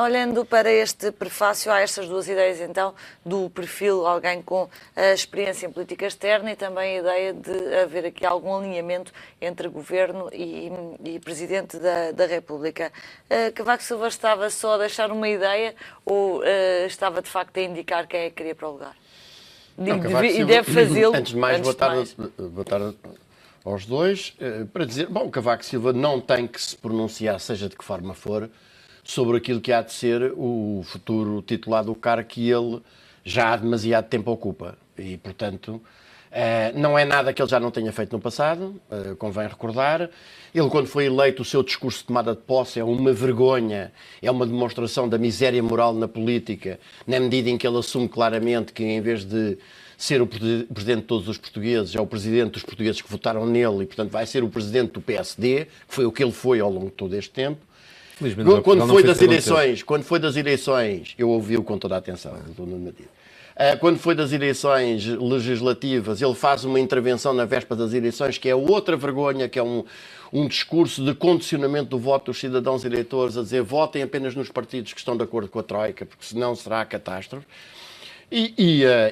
Olhando para este prefácio, há estas duas ideias, então, do perfil, alguém com a experiência em política externa e também a ideia de haver aqui algum alinhamento entre governo e Presidente da República. Cavaco Silva estava só a deixar uma ideia ou estava, de facto, a indicar quem é que queria para o lugar? E deve fazê-lo. Antes de mais, boa tarde aos dois. Para dizer, bom, Cavaco Silva não tem que se pronunciar, seja de que forma for, sobre aquilo que há de ser o futuro titular do cargo que ele já há demasiado tempo ocupa. E, portanto, não é nada que ele já não tenha feito no passado, convém recordar. Ele, quando foi eleito, o seu discurso de tomada de posse é uma vergonha, é uma demonstração da miséria moral na política, na medida em que ele assume claramente que, em vez de ser o presidente de todos os portugueses, é o presidente dos portugueses que votaram nele e, portanto, vai ser o presidente do PSD, que foi o que ele foi ao longo de todo este tempo. Quando foi das eleições, eu ouvi-o com toda a atenção, quando foi das eleições legislativas, ele faz uma intervenção na véspera das eleições, que é outra vergonha, que é um discurso de condicionamento do voto dos cidadãos eleitores, a dizer votem apenas nos partidos que estão de acordo com a Troika, porque senão será a catástrofe.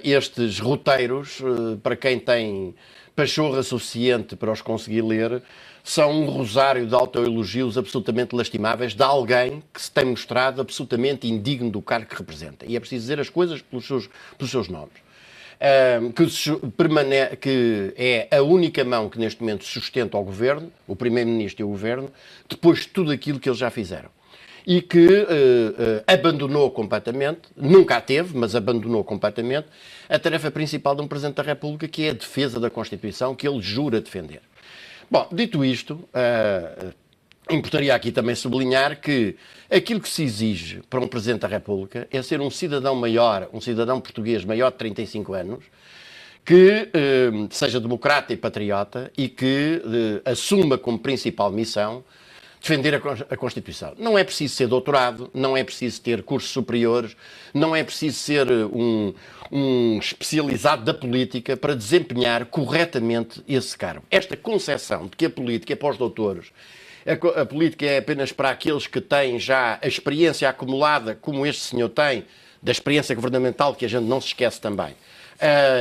Estes roteiros, para quem tem pachorra suficiente para os conseguir ler, são um rosário de autoelogios absolutamente lastimáveis de alguém que se tem mostrado absolutamente indigno do cargo que representa. E é preciso dizer as coisas pelos seus nomes. Que é a única mão que neste momento sustenta o governo, o Primeiro-Ministro e o governo, depois de tudo aquilo que eles já fizeram. E que abandonou completamente, nunca a teve, mas abandonou completamente, a tarefa principal de um Presidente da República, que é a defesa da Constituição, que ele jura defender. Bom, dito isto, importaria aqui também sublinhar que aquilo que se exige para um Presidente da República é ser um cidadão maior, um cidadão português maior de 35 anos, que seja democrata e patriota e que assuma como principal missão defender a Constituição. Não é preciso ser doutorado, não é preciso ter cursos superiores, não é preciso ser um especializado da política para desempenhar corretamente esse cargo. Esta concepção de que a política é para os doutores, a política é apenas para aqueles que têm já a experiência acumulada, como este senhor tem, da experiência governamental, que a gente não se esquece também,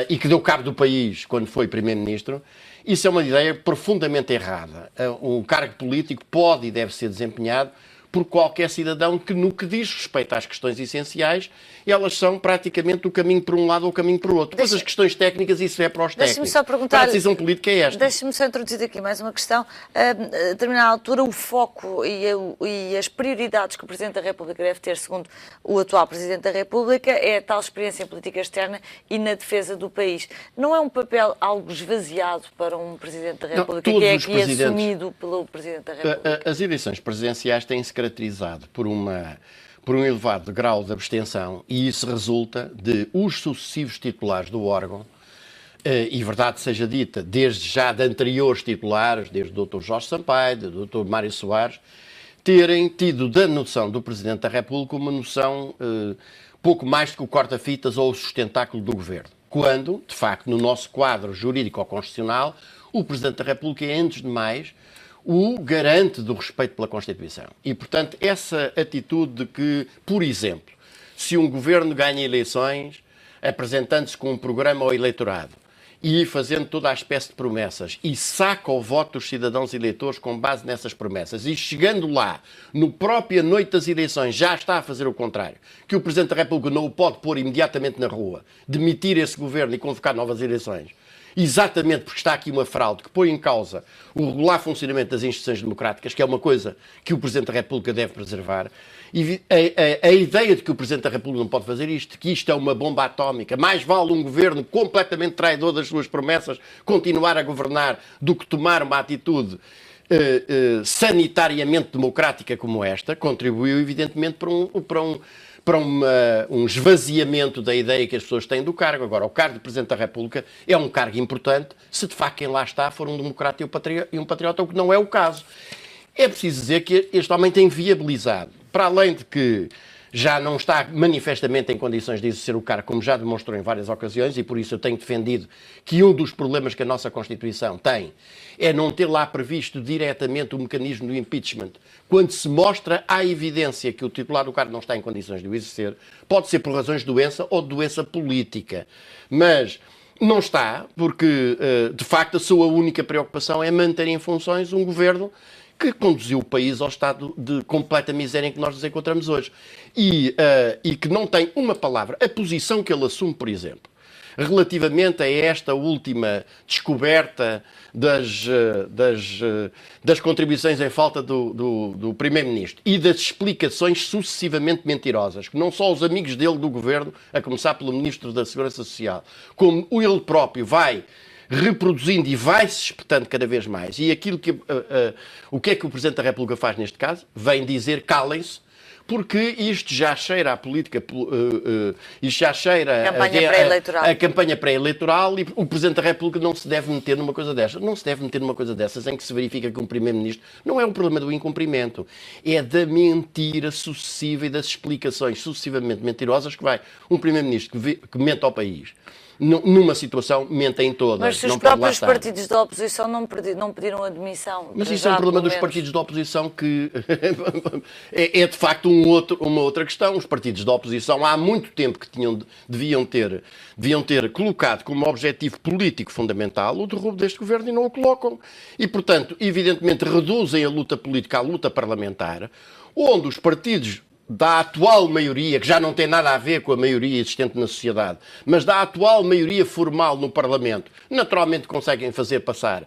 e que deu cabo do país quando foi Primeiro-Ministro, isso é uma ideia profundamente errada. Um cargo político pode e deve ser desempenhado por qualquer cidadão que, no que diz respeito às questões essenciais, elas são praticamente o caminho para um lado ou o caminho para o outro. Depois as questões técnicas, isso é para os técnicos. Deixe-me só perguntar, para a decisão política é esta. Deixe-me só introduzir aqui mais uma questão. A determinada altura, o foco e as prioridades que o Presidente da República deve ter, segundo o atual Presidente da República, é a tal experiência em política externa e na defesa do país. Não é um papel algo esvaziado para um Presidente da República, que é aqui assumido pelo Presidente da República? As eleições presidenciais têm-se caracterizado por um elevado grau de abstenção e isso resulta de os sucessivos titulares do órgão, e verdade seja dita, desde já de anteriores titulares, desde o Dr. Jorge Sampaio, do Dr. Mário Soares, terem tido da noção do Presidente da República uma noção pouco mais do que o corta-fitas ou o sustentáculo do governo. Quando, de facto, no nosso quadro jurídico-constitucional, o Presidente da República é, antes de mais, o garante do respeito pela Constituição. E, portanto, essa atitude de que, por exemplo, se um governo ganha eleições apresentando-se com um programa ao eleitorado e fazendo toda a espécie de promessas e saca o voto dos cidadãos eleitores com base nessas promessas e chegando lá, no própria noite das eleições, já está a fazer o contrário, que o Presidente da República não o pode pôr imediatamente na rua, demitir esse governo e convocar novas eleições, exatamente porque está aqui uma fraude que põe em causa o regular funcionamento das instituições democráticas, que é uma coisa que o Presidente da República deve preservar, e a ideia de que o Presidente da República não pode fazer isto, que isto é uma bomba atómica, mais vale um governo completamente traidor das suas promessas continuar a governar do que tomar uma atitude sanitariamente democrática como esta, contribuiu evidentemente para um esvaziamento da ideia que as pessoas têm do cargo. Agora, o cargo de Presidente da República é um cargo importante se de facto quem lá está for um democrata e um patriota, o que não é o caso. É preciso dizer que este homem tem viabilizado, para além de que já não está manifestamente em condições de exercer o cargo, como já demonstrou em várias ocasiões, e por isso eu tenho defendido que um dos problemas que a nossa Constituição tem é não ter lá previsto diretamente o mecanismo do impeachment. Quando se mostra à evidência que o titular do cargo não está em condições de o exercer, pode ser por razões de doença ou de doença política. Mas não está, porque, de facto, a sua única preocupação é manter em funções um governo que conduziu o país ao estado de completa miséria em que nós nos encontramos hoje. E que não tem uma palavra. A posição que ele assume, por exemplo, relativamente a esta última descoberta das contribuições em falta do Primeiro-Ministro e das explicações sucessivamente mentirosas, que não só os amigos dele do governo, a começar pelo Ministro da Segurança Social, como ele próprio vai reproduzindo e vai-se espetando cada vez mais. E aquilo o que é que o Presidente da República faz neste caso? Vem dizer calem-se, porque isto já cheira à política, isto já cheira a campanha pré-eleitoral e o Presidente da República não se deve meter numa coisa destas. Não se deve meter numa coisa dessas em que se verifica que um Primeiro-Ministro não é um problema do incumprimento, é da mentira sucessiva e das explicações sucessivamente mentirosas que vai um Primeiro-Ministro que mente ao país. Numa situação, mente em todas. Mas se os próprios partidos da oposição não pediram admissão... Mas isso é um problema dos partidos da oposição que é de facto uma outra questão. Os partidos da oposição há muito tempo que deviam ter colocado como objetivo político fundamental o derrubo deste governo e não o colocam. E, portanto, evidentemente reduzem a luta política à luta parlamentar, onde os partidos da atual maioria, que já não tem nada a ver com a maioria existente na sociedade, mas da atual maioria formal no Parlamento, naturalmente conseguem fazer passar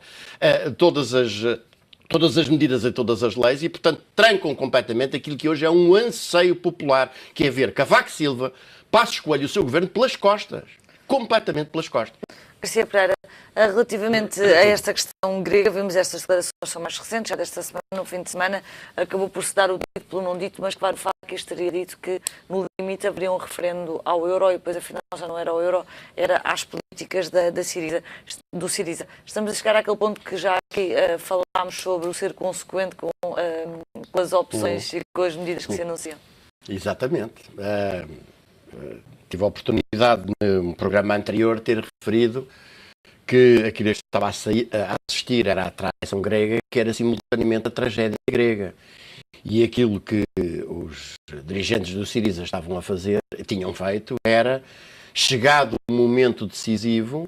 todas as medidas e todas as leis e, portanto, trancam completamente aquilo que hoje é um anseio popular, que é ver Cavaco Silva, Passos Coelho e o seu governo pelas costas. Completamente pelas costas. Garcia Pereira, relativamente a esta questão grega, vimos estas declarações, são mais recentes, já desta semana, no fim de semana, acabou por se dar o dito pelo não dito, mas claro, o facto que isto teria dito que no limite haveria um referendo ao euro e depois afinal já não era ao euro, era às políticas do Syriza. Estamos a chegar àquele ponto que já aqui falámos sobre o ser consequente com as opções e com as medidas que se anunciam. Exatamente. Tive a oportunidade, no programa anterior, de ter referido que aquilo que estava a assistir era a traição grega, que era simultaneamente a tragédia grega. E aquilo que os dirigentes do Syriza estavam a fazer, tinham feito, era, chegado o momento decisivo,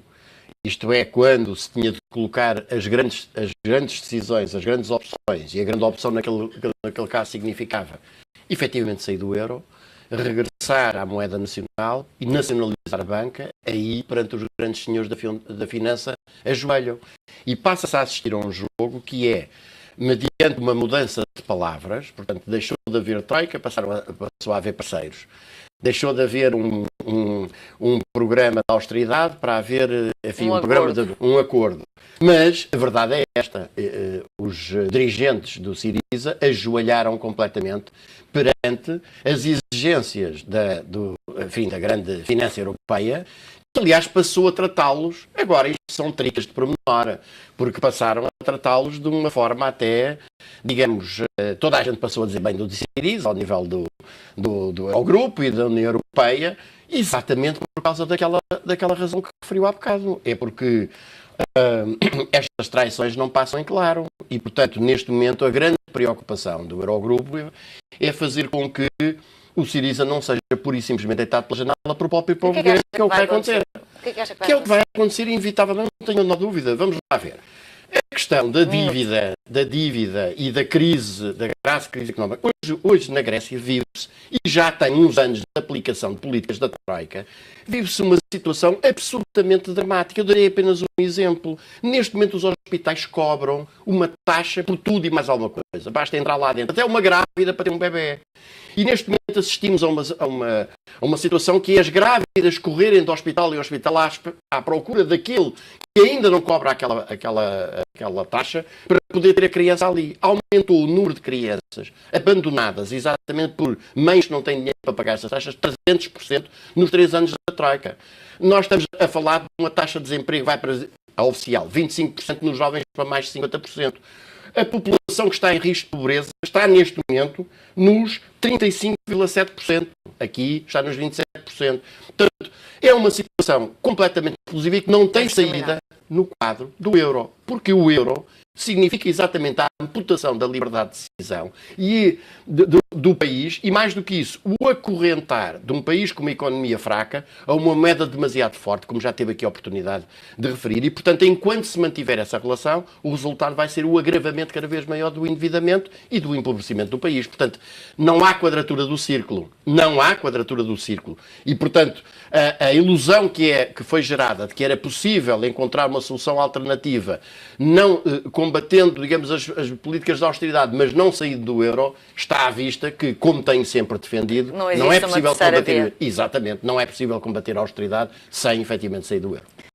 isto é, quando se tinha de colocar as grandes decisões, as grandes opções, e a grande opção naquele caso significava efetivamente sair do euro, regressar à moeda nacional e nacionalizar a banca, aí perante os grandes senhores da finança ajoelham. E passa-se a assistir a um jogo que é, mediante uma mudança de palavras, portanto deixou de haver troika, passou a haver parceiros. Deixou de haver um programa de austeridade para haver, enfim, um acordo. Mas a verdade é esta, os dirigentes do Syriza ajoelharam completamente perante as exigências da grande finança europeia, que aliás passou a tratá-los, agora isto são tricas de pormenor, porque passaram a tratá-los de uma forma até, digamos, toda a gente passou a dizer bem do Syriza, ao nível do Eurogrupo e da União Europeia, exatamente por causa daquela razão que referiu há bocado. É porque estas traições não passam em claro e, portanto, neste momento a grande preocupação do Eurogrupo é fazer com que o Syriza não seja pura e simplesmente deitado pela janela para o próprio povo grego, que é o que vai acontecer. Que é o que vai acontecer inevitavelmente, não tenho nenhuma dúvida. Vamos lá ver. A questão da dívida e da crise, da grave crise económica, hoje na Grécia vive-se, e já tem uns anos de aplicação de políticas da Troika, vive-se uma situação absolutamente dramática. Eu darei apenas um exemplo. Neste momento os hospitais cobram uma taxa por tudo e mais alguma coisa. Basta entrar lá dentro, até uma grávida para ter um bebê. E neste momento assistimos a uma situação que é as grávidas correrem de hospital em hospital à procura daquele que ainda não cobra aquela taxa para poder ter a criança ali. Aumentou o número de crianças abandonadas exatamente por mães que não têm dinheiro para pagar essas taxas 300% nos 3 anos da Troika. Nós estamos a falar de uma taxa de desemprego, vai para a oficial, 25% nos jovens para mais de 50%. A população população que está em risco de pobreza está neste momento nos 35,7%. Aqui está nos 27%. Portanto, é uma situação completamente exclusiva e que não tem saída no quadro do euro. Porque o euro significa exatamente a amputação da liberdade de decisão e do país, e mais do que isso, o acorrentar de um país com uma economia fraca a uma moeda demasiado forte, como já teve aqui a oportunidade de referir, e portanto, enquanto se mantiver essa relação, o resultado vai ser o agravamento cada vez maior do endividamento e do empobrecimento do país. Portanto, não há quadratura do círculo. Não há quadratura do círculo. E, portanto, a ilusão que foi gerada de que era possível encontrar uma solução alternativa, não combatendo, digamos, as políticas de austeridade, mas não saindo do euro, está à vista que, como tenho sempre defendido, não é possível combater. Exatamente, não é possível combater a austeridade sem efetivamente sair do euro.